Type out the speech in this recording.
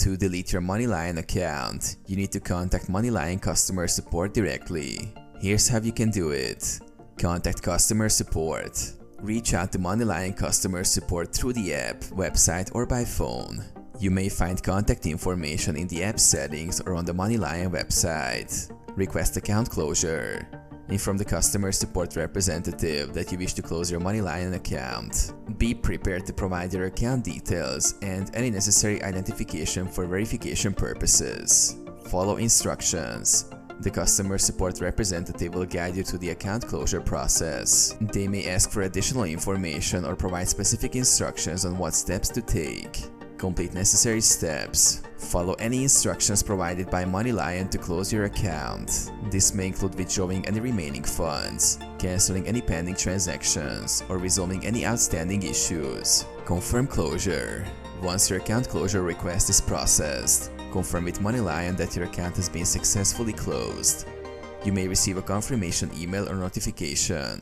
To delete your MoneyLion account, you need to contact MoneyLion customer support directly. Here's how you can do it. Contact customer support. Reach out to MoneyLion customer support through the app, website, or by phone. You may find contact information in the app settings or on the MoneyLion website. Request account closure. Inform the customer support representative that you wish to close your MoneyLion account. Be prepared to provide your account details and any necessary identification for verification purposes. Follow instructions. The customer support representative will guide you through the account closure process. They may ask for additional information or provide specific instructions on what steps to take. Complete necessary steps. Follow any instructions provided by MoneyLion to close your account. This may include withdrawing any remaining funds, canceling any pending transactions, or resolving any outstanding issues. Confirm closure. Once your account closure request is processed, confirm with MoneyLion that your account has been successfully closed. You may receive a confirmation email or notification.